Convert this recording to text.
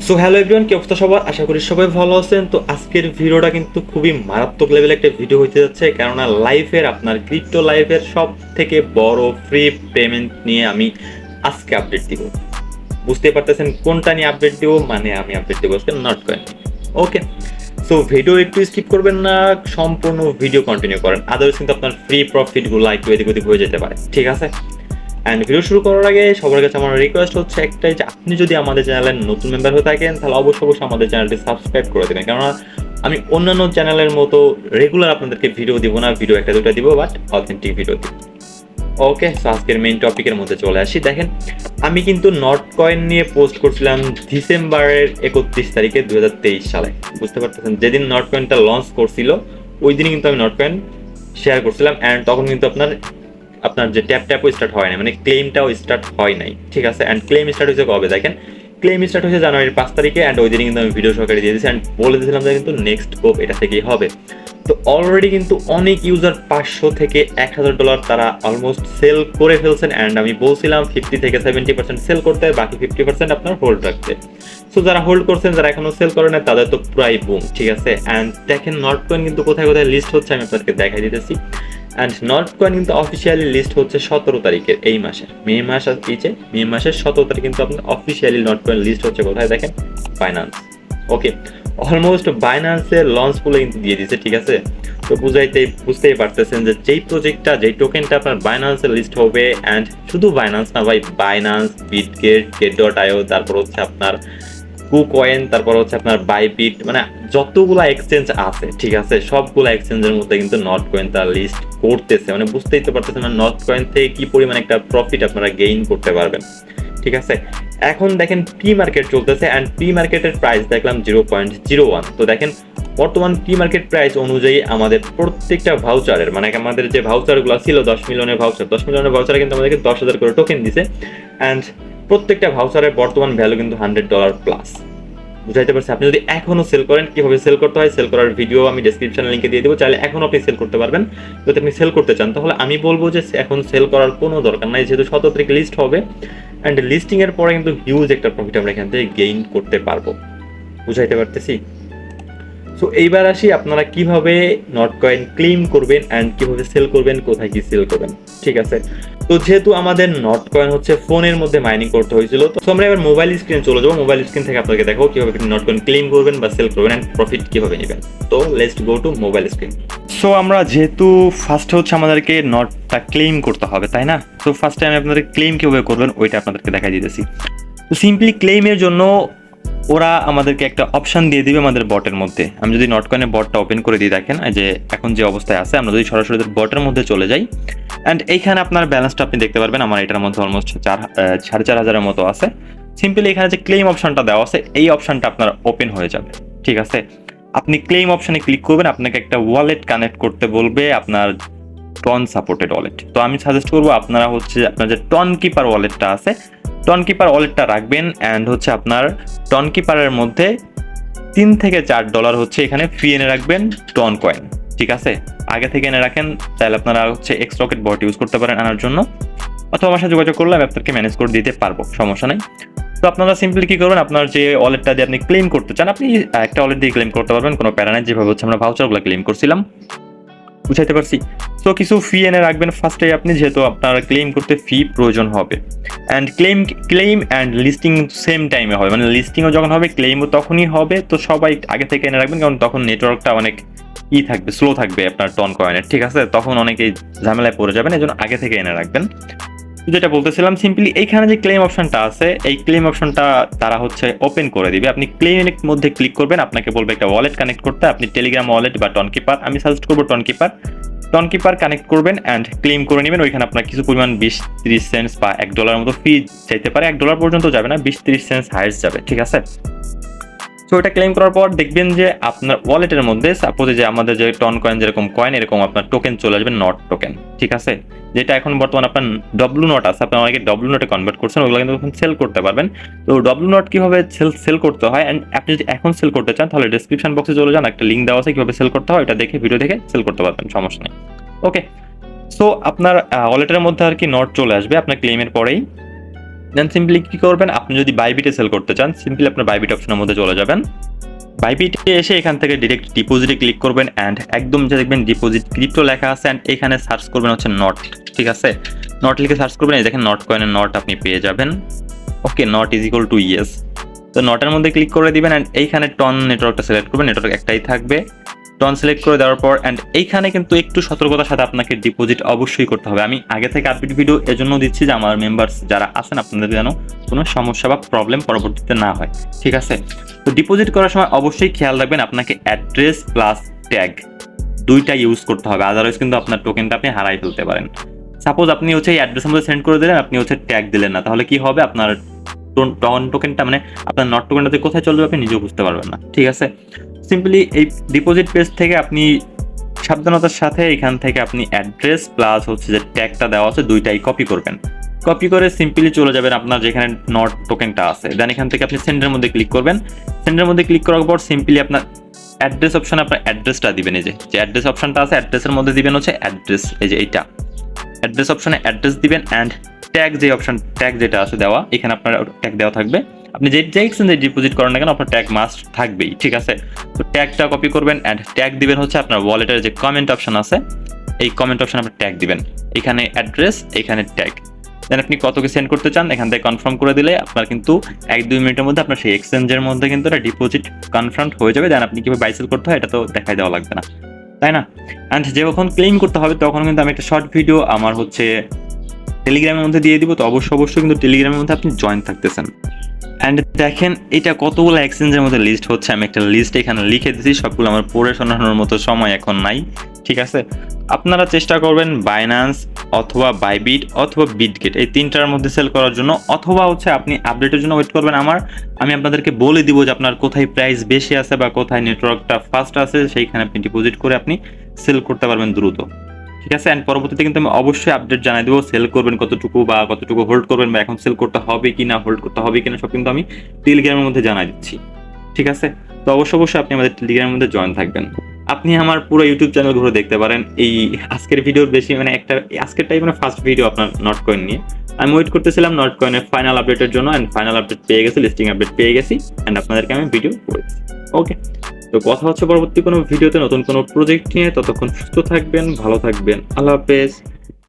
So hello everyone, কি অবস্থা সবার? আশা করি সবাই ভালো আছেন। তো আজকের ভিডিওটা কিন্তু খুবই মারাত্মক লেভেলের একটা ভিডিও হতে যাচ্ছে, কেননা লাইফের আপনার ক্রিপ্টো লাইফের সব থেকে বড় ফ্রি পেমেন্ট নিয়ে আমি আজকে আপডেট দিব। বুঝতে পারতেছেন কোনটা নিয়ে আপডেট দিব? মানে আমি আপডেট দেবো আজকে not coin. Okay, so video একটু স্কিপ করবেন না, সম্পূর্ণ ভিডিও কন্টিনিউ করেন, আদারস কিন্তু আপনার ফ্রি প্রফিটগুলো একটু এদিক ওদিক হয়ে যেতে পারে, ঠিক আছে? অ্যান্ড ভিডিও শুরু করার আগে সবার কাছে আমার রিকোয়েস্ট হচ্ছে একটাই, যে আপনি যদি আমাদের চ্যানেলের নতুন মেম্বার হয়ে থাকেন তাহলে অবশ্যই আমাদের চ্যানেলটি সাবস্ক্রাইব করে দেবেন, কেননা আমি অন্যান্য চ্যানেলের মতো রেগুলার আপনাদেরকে ভিডিও দিব না, ভিডিও একটা দুটো দিব, বাট অথেন্টিক ভিডিও দিব। ওকে, সো আজকের মেইন টপিকের মধ্যে চলে আসি। দেখেন, আমি কিন্তু নট কয়েন নিয়ে পোস্ট করছিলাম ডিসেম্বরের 31 তারিখে 2023 সালে। বুঝতে পারতেছেন, যেদিন নট কয়েনটা লঞ্চ করছিল ওই দিনই কিন্তু আমি নট কয়েন শেয়ার করছিলাম। অ্যান্ড তখন কিন্তু আপনার যে ট্যাপও স্টার্ট হয় না, মানে ক্লেমটাও স্টার্ট হয় নাই, ঠিক আছে? অ্যান্ড ক্লেম স্টার্ট হয়েছে কবে? দেখেন, ক্লেম স্টার্ট হয়েছে জানুয়ারির 5 তারিখে। অ্যান্ড ওই দিন কিন্তু আমি ভিডিও সহকারে দিয়ে দিয়েছি অ্যান্ড বলে দিয়েছিলাম যে কিন্তু নেক্সট কোপ এটা থেকেই হবে। তো অলরেডি কিন্তু অনেক ইউজার $500 থেকে $1000 তারা অলমোস্ট সেল করে ফেলছেন। অ্যান্ড আমি বলছিলাম 50 থেকে 70% সেল করতে, বাকি 50% আপনার হোল্ড রাখতে। সো যারা হোল্ড করছেন, যারা এখনো সেল করে না, তাদের তো পুরাই বুম, ঠিক আছে? অ্যান্ড দেখেন, নট কয়েন কিন্তু কোথায় কোথায় লিস্ট হচ্ছে আমি আপনাদেরকে দেখাই দিতেছি। অ্যান্ড নট কয়েন কিন্তু অফিসিয়ালি লিস্ট হচ্ছে 17 তারিখের, এই মাসের মে মাসের 17 তারিখ কিন্তু আপনার অফিসিয়ালি নট কয়েন লিস্ট হচ্ছে কোথায় দেখেন, বাইন্যান্স। ওকে, অলমোস্ট বাইন্যান্সের লঞ্চ পুলে কিন্তু দিয়ে দিচ্ছে, ঠিক আছে? তো বুঝতেই পারতেছেন যে যেই প্রজেক্টটা, যেই টোকেনটা আপনার বাইন্যান্সে লিস্ট হবে, অ্যান্ড শুধু বাইন্যান্স না ভাই, বাইন্যান্স, বিটগেট, get.io, তারপর হচ্ছে আপনার কুকয়েন, তারপর হচ্ছে আপনার বাইবিট, মানে যতগুলা এক্সচেঞ্জ আছে, ঠিক আছে, সবগুলা এক্সচেঞ্জের মধ্যে কিন্তু নট কয়েন তার লিস্ট করতেছে। মানে বুঝতেই তো পারতেছেন মানে নট কয়েন থেকে কি পরিমাণে একটা প্রফিট আপনারা গেইন করতে পারবেন, ঠিক আছে? এখন দেখেন প্রি মার্কেট চলতেছে, অ্যান্ড প্রি মার্কেটের প্রাইস দেখলাম 0.01। তো দেখেন, বর্তমান প্রি মার্কেট প্রাইস অনুযায়ী আমাদের প্রত্যেকটা ভাউচারের, মানে আমাদের যে ভাউচারগুলো ছিল 10 মিলিয়নের ভাউচারে কিন্তু আমাদেরকে 10,000 করে টোকেন দিছে। অ্যান্ড প্রত্যেকটা ভাউচারের বর্তমান ভ্যালু কিন্তু $100 প্লাস। বুঝাইতে পারছি? আপনি যদি এখনো সেল করেন, কিভাবে সেল করতে হয়, সেল করার ভিডিও আমি ডেসক্রিপশনে লিঙ্কে দিয়ে দেবো, চাইলে এখনো আপনি সেল করতে পারবেন। যদি আপনি সেল করতে চান তাহলে আমি বলবো যে এখন সেল করার কোনো দরকার নাই, যেহেতু 17 তারিখ লিস্ট হবে। অ্যান্ড লিস্টিং এর পরে কিন্তু হিউজ একটা প্রফিট আমরা এখান থেকে গেইন করতে পারবো। বুঝাইতে পারতেছি? সো এইবার আসি, আপনারা কিভাবে নট কয়েন ক্লেম করবেন অ্যান্ড কিভাবে সেল করবেন, কোথায় কি সেল করবেন, ঠিক আছে? তো যেহেতু আমাদের নট কয়েন হচ্ছে ফোনের মধ্যে মাইনিং করতে হয়েছিল, তো আমরা এবার মোবাইল স্ক্রিনে চলে যাবো। মোবাইল স্ক্রিন থেকে আপনাকে দেখো কিভাবে নট কয়েন ক্লেম করবেন বা সেল করবেন অ্যান্ড প্রফিট কিভাবে নেবেন। তো let's go to mobile screen. So আমরা যেহেতু ফার্স্টে হচ্ছে আমাদেরকে নটটা ক্লেম করতে হবে, তাই না? তো ফার্স্টে আমি আপনাদের ক্লেম কিভাবে করবেন ওইটা আপনাদেরকে দেখাই দিতেছি। তো সিম্পলি ক্লেমের জন্য ওরা আমাদেরকে একটা অপশন দিয়ে দিবে আমাদের বটের মধ্যে। আমি যদি নট কয়েনের বটটা ওপেন করে দিই, দেখেন যে এখন যে অবস্থায় আছে, আমরা যদি সরাসরি বটের মধ্যে চলে যাই, অ্যান্ড এইখানে আপনার ব্যালেন্সটা আপনি দেখতে পারবেন। আমার এটার মধ্যে অলমোস্ট 4,500 মতো আছে। সিম্পলি এখানে যে ক্লেম অপশনটা দেওয়া আছে, এই অপশনটা আপনার ওপেন হয়ে যাবে, ঠিক আছে? আপনি ক্লেম অপশনে ক্লিক করবেন, আপনাকে একটা ওয়ালেট কানেক্ট করতে বলবে, আপনার টন সাপোর্টেড ওয়ালেট। তো আমি সাজেস্ট করবো আপনারা হচ্ছে আপনার যে টন কিপার ওয়ালেটটা আছে, টন কিপার ওয়ালেটটা রাখবেন। অ্যান্ড হচ্ছে আপনার টন কিপারের মধ্যে $3 থেকে $4 হচ্ছে এখানে ফ্রি এনে রাখবেন টন কয়েন, ঠিক আছে? আগে থেকে এনে রাখেন, তাহলে আপনারা হচ্ছে এক্স রকেট বট ইউজ করতে পারেন আনার জন্য, অথবা আমার সাথে যোগাযোগ করলে আমি আপনাকে ম্যানেজ করে দিতে পারবো, সমস্যা নেই। তো আপনারা সিম্পলি কি করবেন, আপনার যে ওয়ালেটটা দিয়ে আপনি ক্লেম করতে চান, আপনি একটা ওয়ালেট দিয়ে ক্লেম করতে পারবেন, কোনো প্যারা নাই, যেভাবে হচ্ছে আমরা ভাউচারগুলো ক্লেম করছিলাম। বুঝাইতে পারছি? তো কিছু ফি এনে রাখবেন ফার্স্টে আপনি, যেহেতু আপনার ক্লেম করতে ফি প্রয়োজন হবে। And claim and listing same টাইমে হবে, মানে লিস্টিংও যখন হবে ক্লেমও তখনই হবে। তো সবাই আগে থেকে এনে রাখবেন, কারণ তখন নেটওয়ার্কটা অনেক থাকবে, স্লো থাকবে আপনার টন কয়েনের, ঠিক আছে? তখন অনেকেই ঝামেলায় পড়ে যাবেন, এই জন্য আগে থেকে এনে রাখবেন। যেটা বলতেছিলাম, সিম্পলি এইখানে যে ক্লেম অপশনটা আছে, এই ক্লেম অপশনটা তারা হচ্ছে ওপেন করে দিবে। আপনি ক্লেমের মধ্যে ক্লিক করবেন, আপনাকে বলবে একটা ওয়ালেট কানেক্ট করতে, আপনি টেলিগ্রাম ওয়ালেট বা টন কিপার, আমি সাজেস্ট করবো টন কিপার কানেক্ট করবেন অ্যান্ড ক্লেম করে নেবেন। ওইখানে আপনার কিছু পরিমাণ 20-30 সেন্টস বা $1 মতো ফি চাইতে পারে, $1 পর্যন্ত যাবে না, 20-30 সেন্টস হাইয়েস্ট যাবে, ঠিক আছে? সো এটা ক্লেম করার পর দেখবেন যে আপনার ওয়ালেটের মধ্যে সাপোজ যে আমাদের যে টন কয়েন যেরকম কয়েন, এরকম আপনার টোকেন চলে আসবে, নট টোকেন, ঠিক আছে? যেটা এখন বর্তমান আপনার ডব্লু নট আছে, আপনার অনেকে ডব্লু নটে কনভার্ট করছেন, ওগুলো কিন্তু এখন সেল করতে পারবেন। তো ডব্লু নট কিভাবে সেল করতে হয়, অ্যান্ড আপনি যদি এখন সেল করতে চান তাহলে ডেসক্রিপশন বক্সে চলে যান, একটা লিঙ্ক দেওয়া আছে কিভাবে সেল করতে হয়, এটা দেখে ভিডিও দেখে সেল করতে পারবেন, সমস্যা নেই। ওকে, সো আপনার ওয়ালেটের মধ্যে আর কি নট চলে আসবে আপনার ক্লেমের পরেই। দেন সিম্পলি কি করবেন, আপনি যদি বাইবিটে সেল করতে চান সিম্পলি আপনার বাইবিট অপশনের মধ্যে চলে যাবেন। বাইবিটে এসে এখান থেকে ডিরেক্ট ডিপোজিটে ক্লিক করবেন অ্যান্ড একদম যে দেখবেন ডিপোজিট ক্রিপ্টো লেখা আছে অ্যান্ড এখানে সার্চ করবেন হচ্ছে নট, ঠিক আছে। নট লিখে সার্চ করবেন, এই দেখেন নট কয়েনের নট আপনি পেয়ে যাবেন। Okay, Not is equal to yes. তো নটের মধ্যে ক্লিক করে দিবেন অ্যান্ড এইখানে টন নেটওয়ার্কটা সিলেক্ট করবেন, নেটওয়ার্ক একটাই থাকবে। টন সিলেক্ট করে দেওয়ার পর অ্যান্ড এইখানে কিন্তু একটু সতর্কতার সাথে আপনাকে ডিপোজিট অবশ্যই করতে হবে। আমি আগে থেকে আপডেট ভিডিও এজন্য দিচ্ছি যে আমার মেম্বার্স যারা আছেন আপনাদের যেন কোনো সমস্যা বা প্রবলেম পরবর্তীতে না হয়, ঠিক আছে। তো ডিপোজিট করার সময় অবশ্যই খেয়াল রাখবেন আপনাকে অ্যাড্রেস প্লাস ট্যাগ দুইটা ইউজ করতে হবে, আদারওয়াইজ কিন্তু আপনার টোকেনটা আপনি হারাই ফেলতে পারেন। সাপোজ আপনি হচ্ছে এই অ্যাড্রেসের মধ্যে সেন্ড করে দিলেন, আপনি হচ্ছে ট্যাগ দিলেন না, তাহলে কি হবে আপনার টন টোকেনটা মানে আপনার নট টোকেনটা কোথায় চলে যাবে আপনি নিজেও বুঝতে পারবেন না, ঠিক আছে। সিম্পলি এই ডিপোজিট পেজ থেকে আপনি সাবধানতার সাথে এখান থেকে আপনি অ্যাড্রেস প্লাস হচ্ছে যে ট্যাগটা দেওয়া আছে দুইটাই কপি করবেন। কপি করে সিম্পলি চলে যাবেন আপনার যেখানে নট টোকেনটা আছে, দেন এখান থেকে আপনি সেন্ডের মধ্যে ক্লিক করবেন। সেন্ডের মধ্যে ক্লিক করার পর সিম্পলি আপনার অ্যাড্রেস অপশনে আপনার অ্যাড্রেসটা দিবেন, এই যে অ্যাড্রেস অপশনটা আছে অ্যাড্রেসের মধ্যে দিবেন হচ্ছে অ্যাড্রেস, এই যে এইটা অ্যাড্রেস অপশনে অ্যাড্রেস দিবেন অ্যান্ড ট্যাগ যে অপশন ট্যাগ যেটা আছে দেওয়া এখানে আপনার ট্যাগ দেওয়া থাকবে। আপনি যে এক্সচেঞ্জে ডিপোজিট করেন না কেন আপনার ট্যাগ মাস্ট থাকবেই, ঠিক আছে। তো ট্যাগটা কপি করবেন অ্যান্ড ট্যাগ দিবেন হচ্ছে আপনার ওয়ালেটের যে কমেন্ট অপশন আছে এই কমেন্ট অপশনে আপনার ট্যাগ দিবেন, এখানে অ্যাড্রেস এখানে ট্যাগ। দেন আপনি কত কি সেন্ড করতে চান এখান থেকে কনফার্ম করে দিলে আপনার কিন্তু 1-2 মিনিটের মধ্যে আপনার সেই এক্সচেঞ্জের মধ্যে কিন্তু একটা ডিপোজিট কনফার্ম হয়ে যাবে। দেন আপনি কিভাবে বাই সেল করতে হয় এটা তো দেখাই দেওয়া লাগবে না, তাই না। অ্যান্ড যখন ক্লেম করতে হবে তখন কিন্তু আমি একটা শর্ট ভিডিও আমার হচ্ছে টেলিগ্রামের মধ্যে দিয়ে দিব, তো অবশ্যই কিন্তু টেলিগ্রামের মধ্যে আপনি জয়েন থাকতেছেন। অ্যান্ড দেখেন এটা কতগুলো এক্সচেঞ্জের মধ্যে লিস্ট হচ্ছে, আমি একটা লিস্ট এখানে লিখে দিচ্ছি, সবগুলো আমার পড়ে শোনানোর মতো সময় এখন নাই, ঠিক আছে। আপনারা চেষ্টা করবেন বাইন্যান্স অথবা বাইবিট অথবা বিটগেট এই তিনটার মধ্যে সেল করার জন্য, অথবা হচ্ছে আপনি আপডেটের জন্য ওয়েট করবেন আমি আপনাদেরকে বলে দিব যে আপনার কোথায় প্রাইস বেশি আছে বা কোথায় নেটওয়ার্কটা ফাস্ট আছে, সেইখানে আপনি ডিপোজিট করে আপনি সেল করতে পারবেন দ্রুত, ঠিক আছে। অ্যান্ড পরবর্তীতে কিন্তু আমি অবশ্যই আপডেট জানাই দেবো, সেল করবেন কতটুকু বা কতটুকু হোল্ড করবেন বা এখন সেল করতে হবে কি না হোল্ড করতে হবে কিনা সব কিন্তু আমি টেলিগ্রামের মধ্যে জানাই দিচ্ছি, ঠিক আছে। তো অবশ্যই আপনি আমাদের টেলিগ্রামের মধ্যে জয়েন থাকবেন। আপনি আমার পুরো ইউটিউব চ্যানেল ঘুরে দেখতে পারেন, এই আজকের ভিডিওর বেশি মানে আজকেরটাই মানে ফার্স্ট ভিডিও আপনার নট কয়েন নিয়ে। আমি ওয়েট করতেছিলাম নট কয়েনের ফাইনাল আপডেটের জন্য অ্যান্ড ফাইনাল আপডেট পেয়ে গেছি, লিস্টিং আপডেট পেয়ে গেছি অ্যান্ড আপনাদেরকে আমি ভিডিও করেছি। ওকে, তো কথা হচ্ছে পরবর্তী কোনো ভিডিওতে নতুন কোনো প্রজেক্ট নিয়ে, ততক্ষণ সুস্থ থাকবেন, ভালো থাকবেন, আল্লাহ হাফেজ।